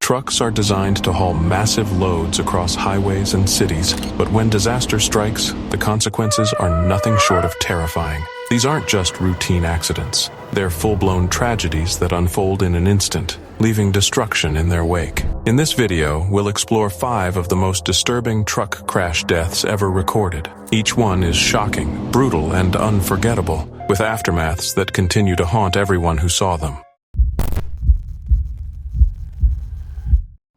Trucks are designed to haul massive loads across highways and cities, but when disaster strikes, the consequences are nothing short of terrifying. These aren't just routine accidents. They're full-blown tragedies that unfold in an instant, leaving destruction in their wake. In this video, we'll explore 5 of the most disturbing truck crash deaths ever recorded. Each one is shocking, brutal, and unforgettable, with aftermaths that continue to haunt everyone who saw them.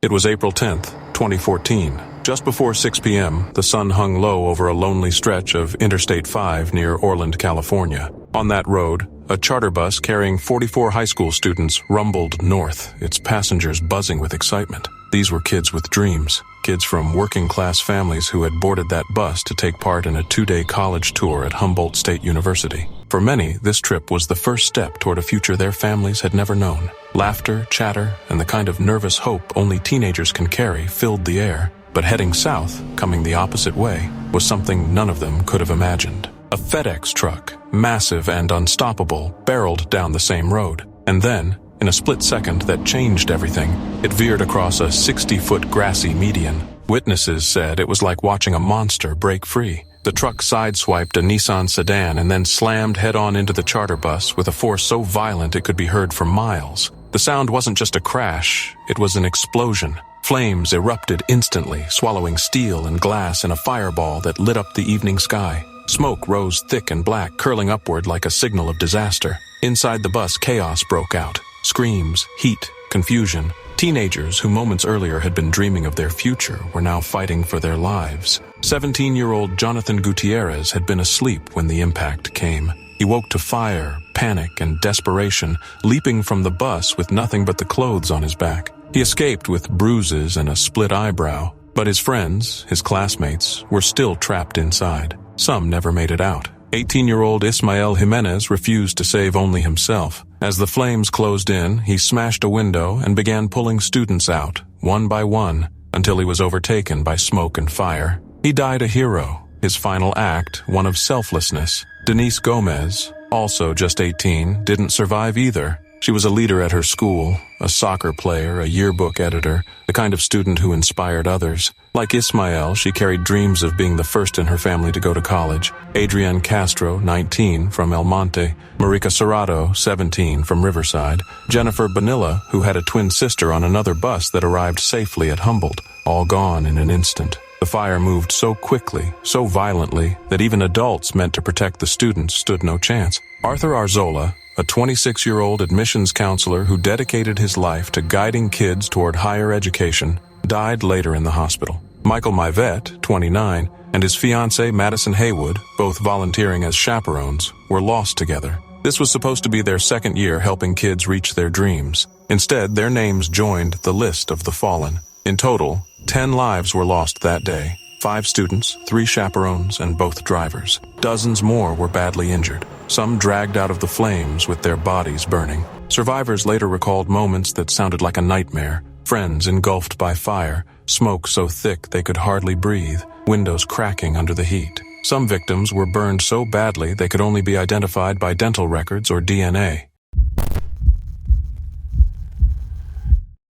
It was April 10th, 2014. Just before 6 p.m., the sun hung low over a lonely stretch of Interstate 5 near Orland, California. On that road, a charter bus carrying 44 high school students rumbled north, its passengers buzzing with excitement. These were kids with dreams, kids from working-class families who had boarded that bus to take part in a 2-day college tour at Humboldt State University. For many, this trip was the first step toward a future their families had never known. Laughter, chatter, and the kind of nervous hope only teenagers can carry filled the air. But heading south, coming the opposite way, was something none of them could have imagined. A FedEx truck, massive and unstoppable, barreled down the same road. And then, in a split second that changed everything, it veered across a 60-foot grassy median. Witnesses said it was like watching a monster break free. The truck sideswiped a Nissan sedan and then slammed head-on into the charter bus with a force so violent it could be heard for miles. The sound wasn't just a crash, it was an explosion. Flames erupted instantly, swallowing steel and glass in a fireball that lit up the evening sky. Smoke rose thick and black, curling upward like a signal of disaster. Inside the bus, chaos broke out. Screams, heat, confusion. Teenagers who moments earlier had been dreaming of their future were now fighting for their lives. 17-year-old Jonathan Gutierrez had been asleep when the impact came. He woke to fire, panic, and desperation, leaping from the bus with nothing but the clothes on his back. He escaped with bruises and a split eyebrow, but his friends, his classmates, were still trapped inside. Some never made it out. 18-year-old Ismael Jimenez refused to save only himself. As the flames closed in, he smashed a window and began pulling students out, one by one, until he was overtaken by smoke and fire. He died a hero, his final act one of selflessness. Denise Gomez, also just 18, didn't survive either. She was a leader at her school, a soccer player, a yearbook editor, the kind of student who inspired others. Like Ismael, she carried dreams of being the first in her family to go to college. Adrienne Castro, 19, from El Monte. Marika Serrato, 17, from Riverside. Jennifer Bonilla, who had a twin sister on another bus that arrived safely at Humboldt. All gone in an instant. The fire moved so quickly, so violently, that even adults meant to protect the students stood no chance. Arthur Arzola, a 26-year-old admissions counselor who dedicated his life to guiding kids toward higher education, died later in the hospital. Michael Mivette, 29, and his fiancée Madison Haywood, both volunteering as chaperones, were lost together. This was supposed to be their second year helping kids reach their dreams. Instead, their names joined the list of the fallen. In total, 10 lives were lost that day. 5 students, 3 chaperones, and both drivers. Dozens more were badly injured, some dragged out of the flames with their bodies burning. Survivors later recalled moments that sounded like a nightmare. Friends engulfed by fire, smoke so thick they could hardly breathe, windows cracking under the heat. Some victims were burned so badly they could only be identified by dental records or DNA.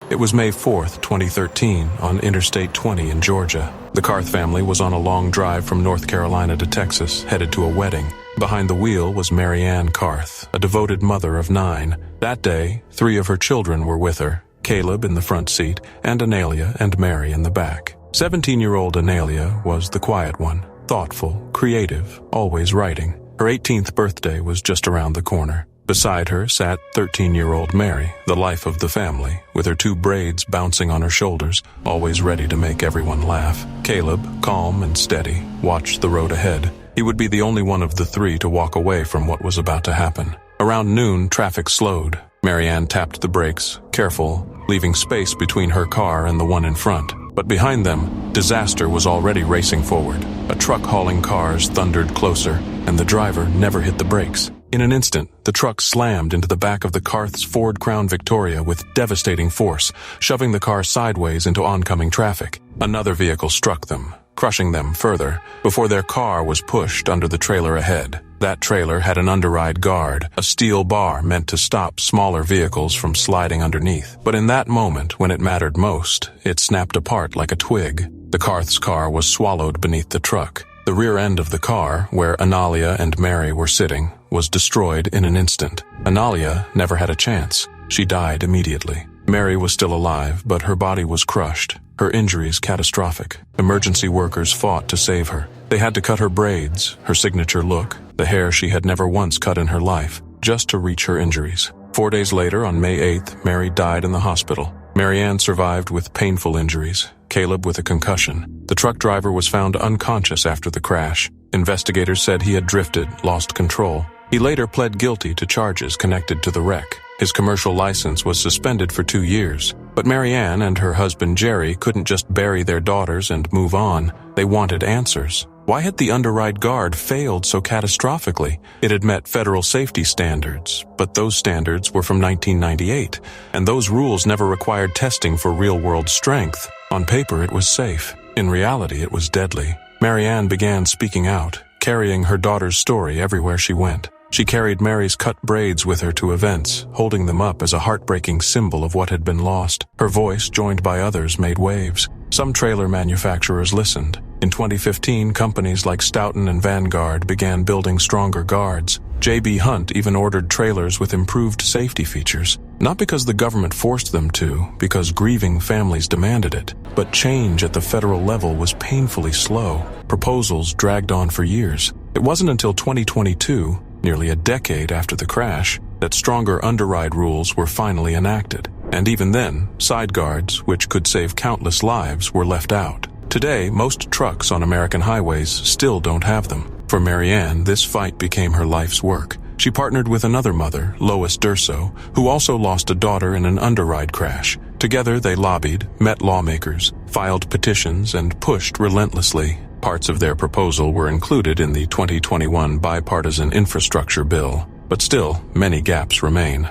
It was May 4th, 2013, on Interstate 20 in Georgia. The Karth family was on a long drive from North Carolina to Texas, headed to a wedding. Behind the wheel was Mary Ann Karth, a devoted mother of 9. That day, 3 of her children were with her, Caleb in the front seat, and Analia and Mary in the back. 17-year-old Analia was the quiet one, thoughtful, creative, always writing. Her 18th birthday was just around the corner. Beside her sat 13-year-old Mary, the life of the family, with her 2 braids bouncing on her shoulders, always ready to make everyone laugh. Caleb, calm and steady, watched the road ahead. He would be the only one of the 3 to walk away from what was about to happen. Around noon, traffic slowed. Mary Ann tapped the brakes, careful, leaving space between her car and the one in front. But behind them, disaster was already racing forward. A truck hauling cars thundered closer, and the driver never hit the brakes. In an instant, the truck slammed into the back of the Karth's Ford Crown Victoria with devastating force, shoving the car sideways into oncoming traffic. Another vehicle struck them, crushing them further, before their car was pushed under the trailer ahead. That trailer had an underride guard, a steel bar meant to stop smaller vehicles from sliding underneath. But in that moment, when it mattered most, it snapped apart like a twig. The Carth's car was swallowed beneath the truck. The rear end of the car, where Analia and Mary were sitting, was destroyed in an instant. Analia never had a chance. She died immediately. Mary was still alive, but her body was crushed, her injuries catastrophic. Emergency workers fought to save her. They had to cut her braids, her signature look, the hair she had never once cut in her life, just to reach her injuries. 4 days later, on May 8th, Mary died in the hospital. Marianne survived with painful injuries, Caleb with a concussion. The truck driver was found unconscious after the crash. Investigators said he had drifted, lost control. He later pled guilty to charges connected to the wreck. His commercial license was suspended for 2 years. But Marianne and her husband Jerry couldn't just bury their daughters and move on. They wanted answers. Why had the underride guard failed so catastrophically? It had met federal safety standards, but those standards were from 1998, and those rules never required testing for real-world strength. On paper, it was safe. In reality, it was deadly. Marianne began speaking out, carrying her daughter's story everywhere she went. She carried Mary's cut braids with her to events, holding them up as a heartbreaking symbol of what had been lost. Her voice, joined by others, made waves. Some trailer manufacturers listened. In 2015, companies like Stoughton and Vanguard began building stronger guards. J.B. Hunt even ordered trailers with improved safety features. Not because the government forced them to, because grieving families demanded it. But change at the federal level was painfully slow. Proposals dragged on for years. It wasn't until 2022, nearly a decade after the crash, that stronger underride rules were finally enacted. And even then, side guards, which could save countless lives, were left out. Today, most trucks on American highways still don't have them. For Marianne, this fight became her life's work. She partnered with another mother, Lois Durso, who also lost a daughter in an underride crash. Together, they lobbied, met lawmakers, filed petitions, and pushed relentlessly. Parts of their proposal were included in the 2021 bipartisan infrastructure bill, but still, many gaps remain.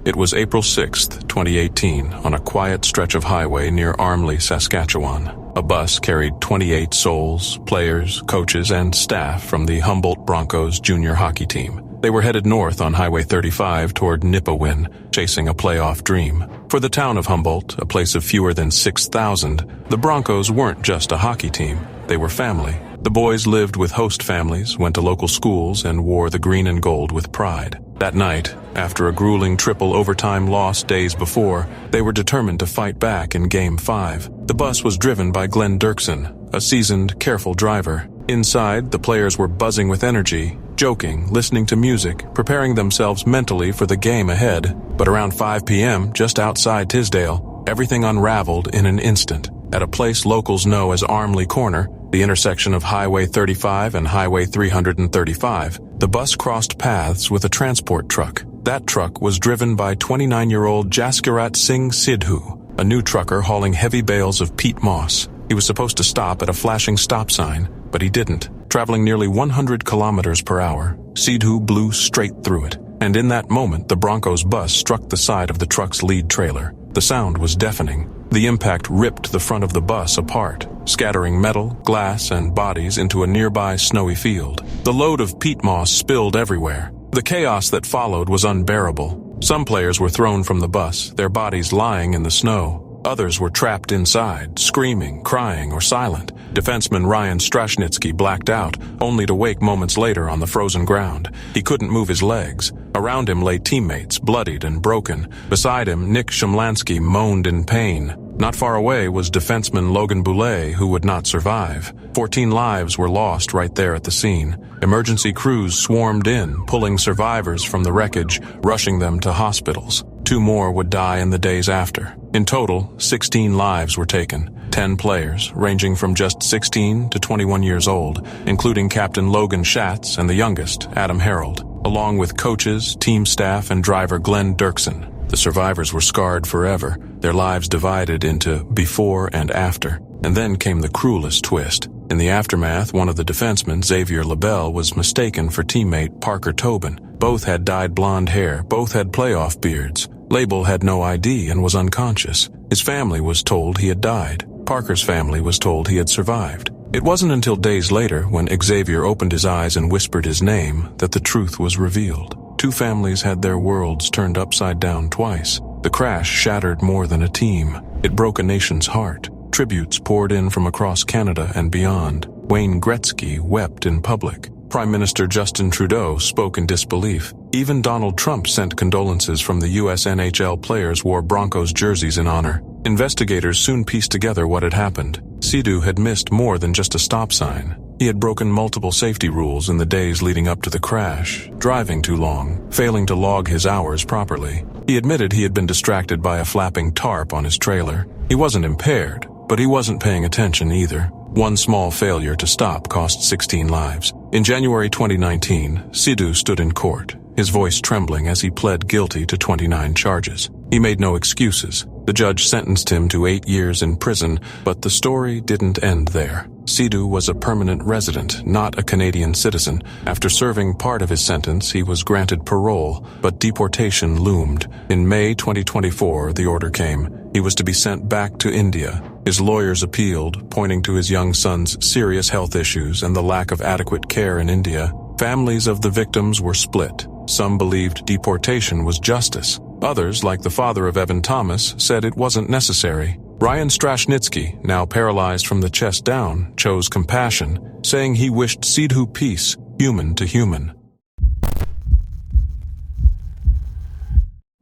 It was April 6, 2018, on a quiet stretch of highway near Armley, Saskatchewan. A bus carried 28 souls, players, coaches, and staff from the Humboldt Broncos junior hockey team. They were headed north on Highway 35 toward Nipawin, chasing a playoff dream. For the town of Humboldt, a place of fewer than 6,000, the Broncos weren't just a hockey team. They were family. The boys lived with host families, went to local schools, and wore the green and gold with pride. That night, after a grueling triple overtime loss days before, they were determined to fight back in Game 5. The bus was driven by Glenn Dirksen, a seasoned, careful driver. Inside, the players were buzzing with energy, joking, listening to music, preparing themselves mentally for the game ahead. But around 5 p.m., just outside Tisdale, everything unraveled in an instant. At a place locals know as Armley Corner, the intersection of Highway 35 and Highway 335, the bus crossed paths with a transport truck. That truck was driven by 29-year-old Jaskirat Singh Sidhu, a new trucker hauling heavy bales of peat moss. He was supposed to stop at a flashing stop sign, but he didn't. Traveling nearly 100 kilometers per hour, Sidhu blew straight through it. And in that moment, the Broncos bus struck the side of the truck's lead trailer. The sound was deafening. The impact ripped the front of the bus apart, scattering metal, glass, and bodies into a nearby snowy field. The load of peat moss spilled everywhere. The chaos that followed was unbearable. Some players were thrown from the bus, their bodies lying in the snow. Others were trapped inside, screaming, crying, or silent. Defenseman Ryan Strashnitsky blacked out, only to wake moments later on the frozen ground. He couldn't move his legs. Around him lay teammates, bloodied and broken. Beside him, Nick Shumlansky moaned in pain. Not far away was defenseman Logan Boulet, who would not survive. 14 lives were lost right there at the scene. Emergency crews swarmed in, pulling survivors from the wreckage, rushing them to hospitals. 2 more would die in the days after. In total, 16 lives were taken. 10 players, ranging from just 16 to 21 years old, including Captain Logan Schatz and the youngest, Adam Harold, along with coaches, team staff, and driver Glenn Dirksen. The survivors were scarred forever, their lives divided into before and after. And then came the cruelest twist. In the aftermath, one of the defensemen, Xavier Labelle, was mistaken for teammate Parker Tobin. Both had dyed blonde hair, both had playoff beards. Label had no ID and was unconscious. His family was told he had died. Parker's family was told he had survived. It wasn't until days later, when Xavier opened his eyes and whispered his name, that the truth was revealed. Two families had their worlds turned upside down twice. The crash shattered more than a team. It broke a nation's heart. Tributes poured in from across Canada and beyond. Wayne Gretzky wept in public. Prime Minister Justin Trudeau spoke in disbelief. Even Donald Trump sent condolences from the U.S. NHL players wore Broncos jerseys in honor. Investigators soon pieced together what had happened. Sidhu had missed more than just a stop sign. He had broken multiple safety rules in the days leading up to the crash, driving too long, failing to log his hours properly. He admitted he had been distracted by a flapping tarp on his trailer. He wasn't impaired, but he wasn't paying attention either. One small failure to stop cost 16 lives. In January 2019, Sidhu stood in court, his voice trembling as he pled guilty to 29 charges. He made no excuses. The judge sentenced him to 8 years in prison, but the story didn't end there. Sidhu was a permanent resident, not a Canadian citizen. After serving part of his sentence, he was granted parole, but deportation loomed. In May 2024, the order came. He was to be sent back to India. His lawyers appealed, pointing to his young son's serious health issues and the lack of adequate care in India. Families of the victims were split. Some believed deportation was justice. Others, like the father of Evan Thomas, said it wasn't necessary. Ryan Strashnitsky, now paralyzed from the chest down, chose compassion, saying he wished Sidhu peace, human to human.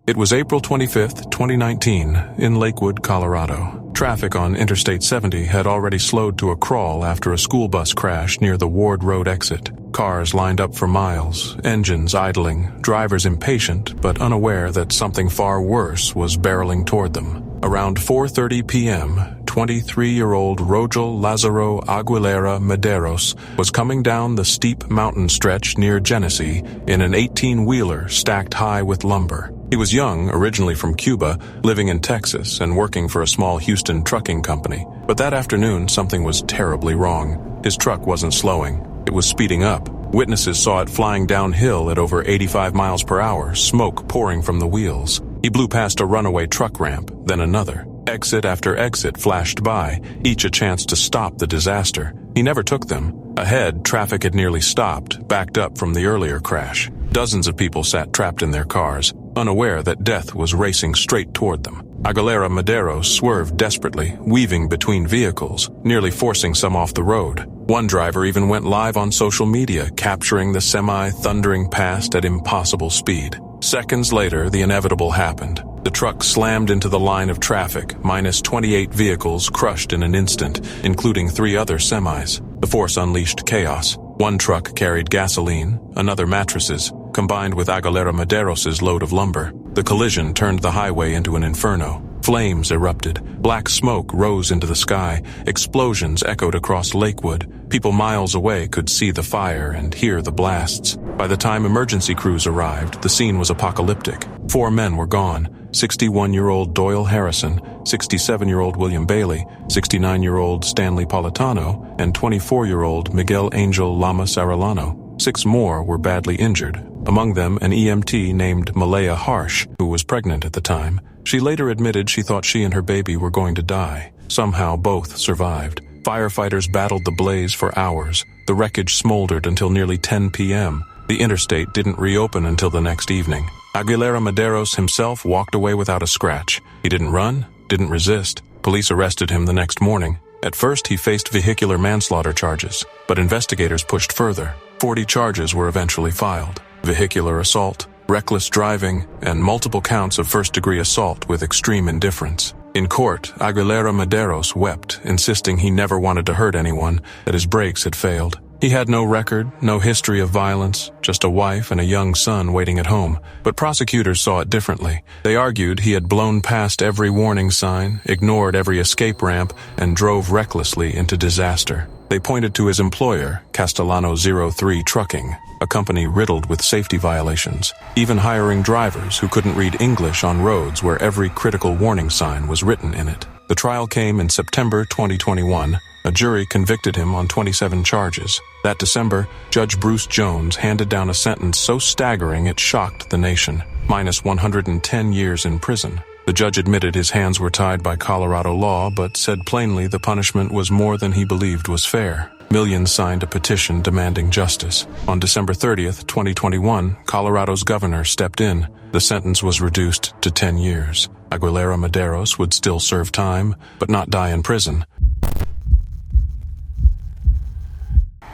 It was April 25, 2019, in Lakewood, Colorado. Traffic on Interstate 70 had already slowed to a crawl after a school bus crash near the Ward Road exit. Cars lined up for miles, engines idling, drivers impatient but unaware that something far worse was barreling toward them. Around 4:30 p.m., 23-year-old Rogel Lazaro Aguilera Medeiros was coming down the steep mountain stretch near Genesee in an 18-wheeler stacked high with lumber. He was young, originally from Cuba, living in Texas and working for a small Houston trucking company. But that afternoon, something was terribly wrong. His truck wasn't slowing. It was speeding up. Witnesses saw it flying downhill at over 85 miles per hour, smoke pouring from the wheels. He blew past a runaway truck ramp, then another. Exit after exit flashed by, each a chance to stop the disaster. He never took them. Ahead, traffic had nearly stopped, backed up from the earlier crash. Dozens of people sat trapped in their cars, unaware that death was racing straight toward them. Aguilera Medeiros swerved desperately, weaving between vehicles, nearly forcing some off the road. One driver even went live on social media, capturing the semi thundering past at impossible speed. Seconds later, the inevitable happened. The truck slammed into the line of traffic, minus 28 vehicles crushed in an instant, including 3 other semis. The force unleashed chaos. One truck carried gasoline, another mattresses, combined with Aguilera Medeiros' load of lumber. The collision turned the highway into an inferno. Flames erupted. Black smoke rose into the sky. Explosions echoed across Lakewood. People miles away could see the fire and hear the blasts. By the time emergency crews arrived, the scene was apocalyptic. 4 men were gone. 61-year-old Doyle Harrison, 67-year-old William Bailey, 69-year-old Stanley Politano, and 24-year-old Miguel Angel Lamas Arellano. 6 more were badly injured, among them an EMT named Malaya Harsh, who was pregnant at the time. She later admitted she thought she and her baby were going to die. Somehow both survived. Firefighters battled the blaze for hours. The wreckage smoldered until nearly 10 p.m. The interstate didn't reopen until the next evening. Aguilera Medeiros himself walked away without a scratch. He didn't run, didn't resist. Police arrested him the next morning. At first, he faced vehicular manslaughter charges, but investigators pushed further. 40 charges were eventually filed: vehicular assault, reckless driving, and multiple counts of first-degree assault with extreme indifference. In court, Aguilera Medeiros wept, insisting he never wanted to hurt anyone, that his brakes had failed. He had no record, no history of violence, just a wife and a young son waiting at home. But prosecutors saw it differently. They argued he had blown past every warning sign, ignored every escape ramp, and drove recklessly into disaster. They pointed to his employer, Castellano 03 Trucking, a company riddled with safety violations, even hiring drivers who couldn't read English on roads where every critical warning sign was written in it. The trial came in September 2021. A jury convicted him on 27 charges. That December, Judge Bruce Jones handed down a sentence so staggering it shocked the nation: minus 110 years in prison. The judge admitted his hands were tied by Colorado law, but said plainly the punishment was more than he believed was fair. Millions signed a petition demanding justice. On December 30th, 2021, Colorado's governor stepped in. The sentence was reduced to 10 years. Aguilera Mederos would still serve time, but not die in prison.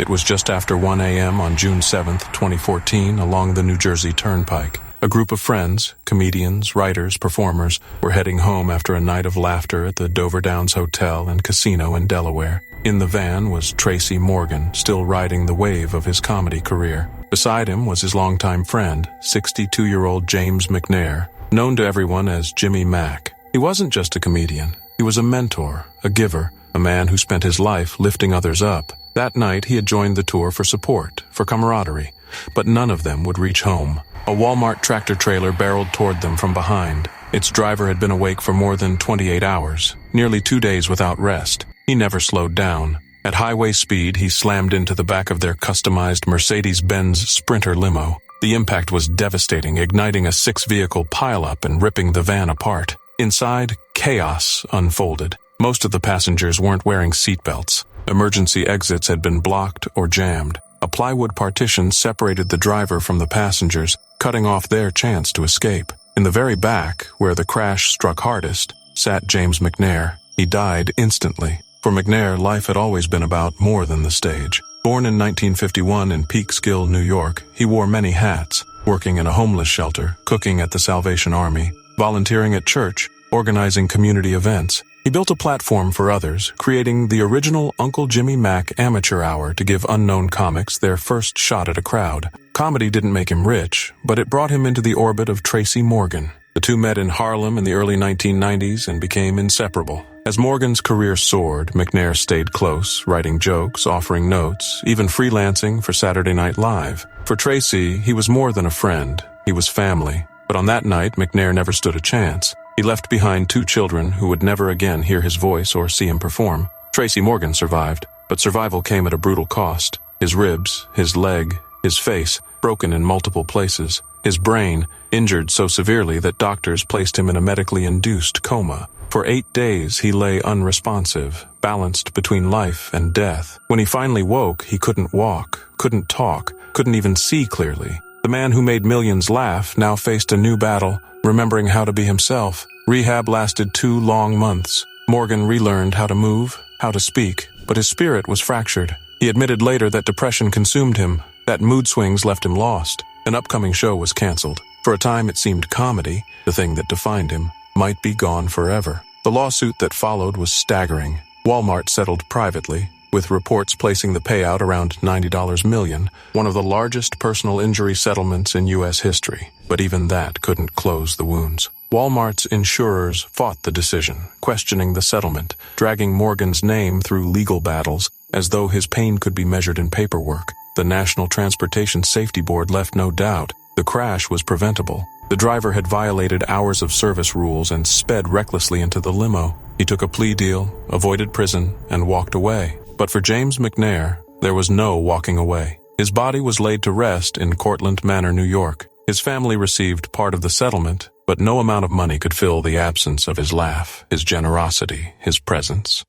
It was just after 1 a.m. on June 7, 2014, along the New Jersey Turnpike. A group of friends, comedians, writers, performers, were heading home after a night of laughter at the Dover Downs Hotel and Casino in Delaware. In the van was Tracy Morgan, still riding the wave of his comedy career. Beside him was his longtime friend, 62-year-old James McNair, known to everyone as Jimmy Mack. He wasn't just a comedian. He was a mentor, a giver, a man who spent his life lifting others up. That night, he had joined the tour for support, for camaraderie, but none of them would reach home. A Walmart tractor trailer barreled toward them from behind. Its driver had been awake for more than 28 hours, nearly 2 days without rest. He never slowed down. At highway speed, he slammed into the back of their customized Mercedes-Benz Sprinter limo. The impact was devastating, igniting a 6-vehicle pileup and ripping the van apart. Inside, chaos unfolded. Most of the passengers weren't wearing seatbelts. Emergency exits had been blocked or jammed. A plywood partition separated the driver from the passengers, cutting off their chance to escape. In the very back, where the crash struck hardest, sat James McNair. He died instantly. For McNair, life had always been about more than the stage. Born in 1951 in Peekskill, New York, he wore many hats, working in a homeless shelter, cooking at the Salvation Army, volunteering at church, organizing community events. He built a platform for others, creating the original Uncle Jimmy Mack Amateur Hour to give unknown comics their first shot at a crowd. Comedy didn't make him rich, but it brought him into the orbit of Tracy Morgan. The two met in Harlem in the early 1990s and became inseparable. As Morgan's career soared, McNair stayed close, writing jokes, offering notes, even freelancing for Saturday Night Live. For Tracy, he was more than a friend. He was family. But on that night, McNair never stood a chance. He left behind 2 children who would never again hear his voice or see him perform. Tracy Morgan survived, but survival came at a brutal cost. His ribs, his leg, his face, broken in multiple places. His brain, injured so severely that doctors placed him in a medically induced coma. For 8 days, he lay unresponsive, balanced between life and death. When he finally woke, he couldn't walk, couldn't talk, couldn't even see clearly. The man who made millions laugh now faced a new battle, remembering how to be himself. Rehab lasted 2 long months. Morgan relearned how to move, how to speak, but his spirit was fractured. He admitted later that depression consumed him, that mood swings left him lost. An upcoming show was canceled. For a time it seemed comedy, the thing that defined him, might be gone forever. The lawsuit that followed was staggering. Walmart settled privately, with reports placing the payout around $90 million, one of the largest personal injury settlements in U.S. history. But even that couldn't close the wounds. Walmart's insurers fought the decision, questioning the settlement, dragging Morgan's name through legal battles, as though his pain could be measured in paperwork. The National Transportation Safety Board left no doubt. The crash was preventable. The driver had violated hours of service rules and sped recklessly into the limo. He took a plea deal, avoided prison, and walked away. But for James McNair, there was no walking away. His body was laid to rest in Cortlandt Manor, New York. His family received part of the settlement, but no amount of money could fill the absence of his laugh, his generosity, his presence.